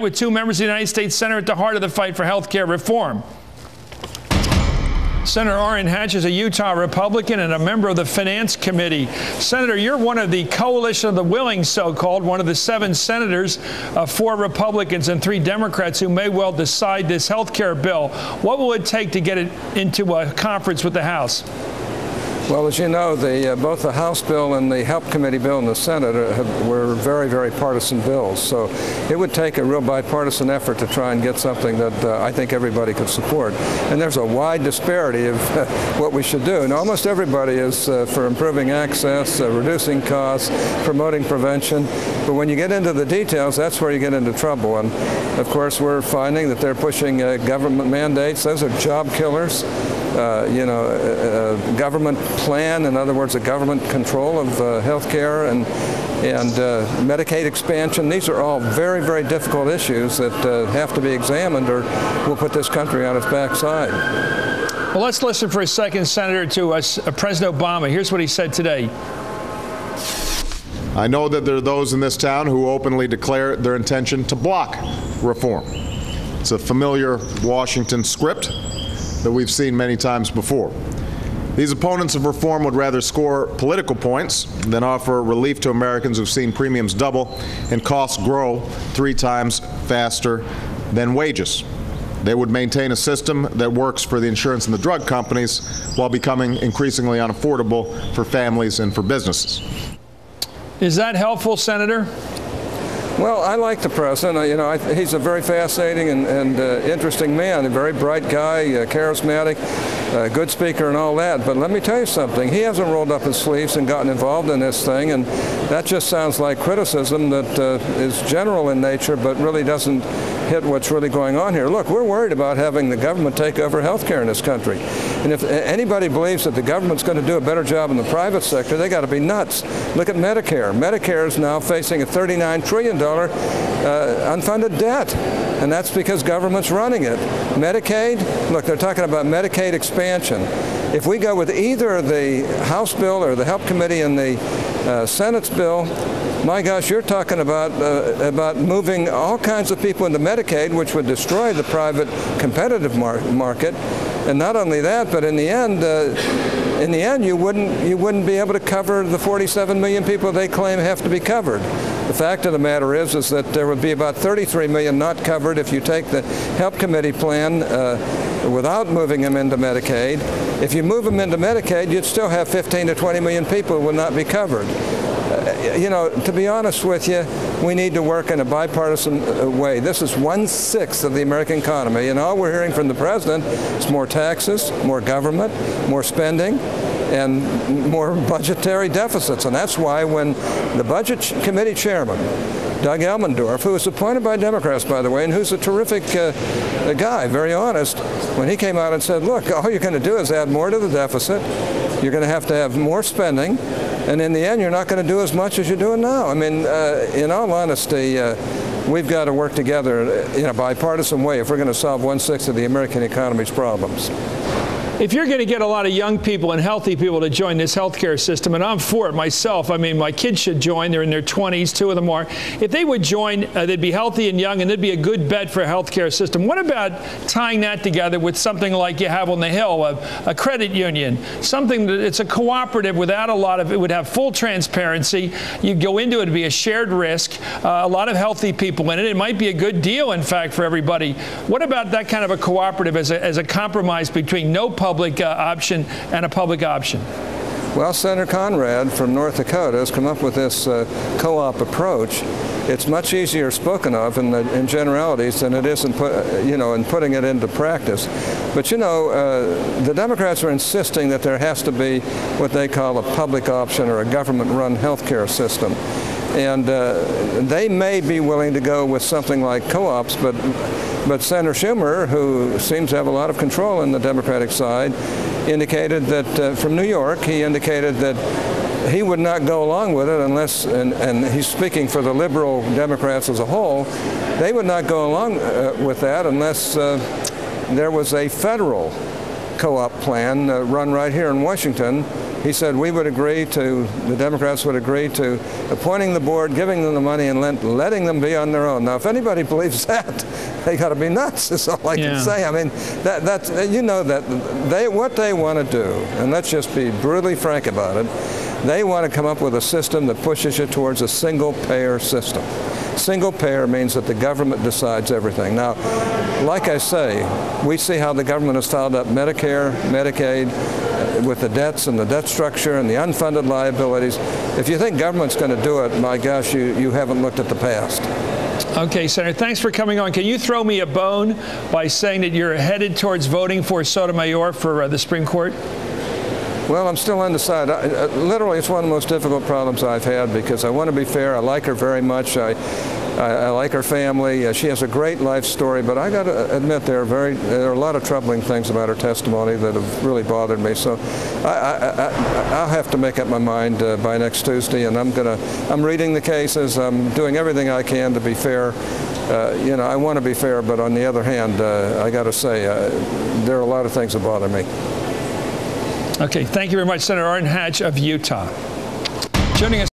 With two members of the United States Senate at the heart of the fight for health care reform. Senator Orrin Hatch is a Utah Republican and a member of the Finance Committee. Senator, you're one of the coalition of the willing, so-called, one of the 7 senators, 4 Republicans and 3 Democrats who may well decide this health care bill. What will it take to get it into a conference with the House? Well, as you know, both the House bill and the Health Committee bill in the Senate were very, very partisan bills. So it would take a real bipartisan effort to try and get something that I think everybody could support. And there's a wide disparity of what we should do. And almost everybody is for improving access, reducing costs, promoting prevention. But when you get into the details, that's where you get into trouble. And, of course, we're finding that they're pushing government mandates. Those are job killers. Government plan, in other words, a government control of health care and Medicaid expansion. These are all very, very difficult issues that have to be examined or we'll put this country on its backside. Well, let's listen for a second, Senator, to President Obama. Here's what he said today. I know that there are those in this town who openly declare their intention to block reform. It's a familiar Washington script that we've seen many times before. These opponents of reform would rather score political points than offer relief to Americans who've seen premiums double and costs grow 3 times faster than wages. They would maintain a system that works for the insurance and the drug companies while becoming increasingly unaffordable for families and for businesses. Is that helpful, Senator? Well, I like the president. He's a very fascinating and interesting man, a very bright guy, charismatic, good speaker and all that. But let me tell you something. He hasn't rolled up his sleeves and gotten involved in this thing, and that just sounds like criticism that is general in nature but really doesn't hit what's really going on here. Look, we're worried about having the government take over health care in this country. And if anybody believes that the government's going to do a better job in the private sector, they got to be nuts. Look at Medicare. Medicare is now facing a $39 trillion unfunded debt, and that's because government's running it. Medicaid, look, they're talking about Medicaid expansion. If we go with either the House bill or the Health Committee and the Senate's bill, my gosh, you're talking about moving all kinds of people into Medicaid, which would destroy the private competitive market. And not only that, but in the end, you wouldn't be able to cover the 47 million people they claim have to be covered. The fact of the matter is that there would be about 33 million not covered if you take the Health Committee plan without moving them into Medicaid. If you move them into Medicaid, you'd still have 15 to 20 million people who would not be covered. To be honest with you, we need to work in a bipartisan way. This is 1/6 of the American economy, and all we're hearing from the president is more taxes, more government, more spending, and more budgetary deficits. And that's why when the Budget Committee chairman, Doug Elmendorf, who was appointed by Democrats, by the way, and who's a terrific guy, very honest, when he came out and said, look, all you're going to do is add more to the deficit, you're going to have more spending, and in the end, you're not going to do as much as you're doing now. I mean, in all honesty, we've got to work together in a bipartisan way if we're going to solve 1/6 of the American economy's problems. If you're going to get a lot of young people and healthy people to join this healthcare system, and I'm for it myself, I mean, my kids should join. They're in their 20s, 2 of them are. If they would join, they'd be healthy and young, and they'd be a good bet for a healthcare system. What about tying that together with something like you have on the Hill, a credit union, something that it's a cooperative without a lot of, it would have full transparency. You go into it, it'd be a shared risk, a lot of healthy people in it. It might be a good deal, in fact, for everybody. What about that kind of a cooperative as a compromise between no public option and a public option? Well, Senator Conrad from North Dakota has come up with this co-op approach. It's much easier spoken of in generalities than it is in putting it into practice. But the Democrats are insisting that there has to be what they call a public option or a government-run health care system. And they may be willing to go with something like co-ops, but Senator Schumer, who seems to have a lot of control in the Democratic side, indicated that, from New York, he indicated that he would not go along with it unless, and he's speaking for the liberal Democrats as a whole, they would not go along with that unless there was a federal co-op plan run right here in Washington He said we would agree to, the Democrats would agree to appointing the board, giving them the money, and letting them be on their own. Now, if anybody believes that, they got to be nuts, is all I can say. I mean, that's, you know, that what they want to do, and let's just be brutally frank about it, they want to come up with a system that pushes you towards a single-payer system. Single-payer means that the government decides everything. Now, like I say, we see how the government has fouled up Medicare, Medicaid, with the debts and the debt structure and the unfunded liabilities. If you think government's going to do it, my gosh, you haven't looked at the past. Okay, Senator, thanks for coming on. Can you throw me a bone by saying that you're headed towards voting for Sotomayor for the Supreme Court? Well, I'm still undecided. Literally, it's one of the most difficult problems I've had because I want to be fair. I like her very much. I like her family. She has a great life story, but I got to admit there are a lot of troubling things about her testimony that have really bothered me. So I'll have to make up my mind by next Tuesday, and I'm reading the cases. I'm doing everything I can to be fair. You know, I want to be fair, but on the other hand, I got to say there are a lot of things that bother me. Okay, thank you very much, Senator Orrin Hatch of Utah. Joining us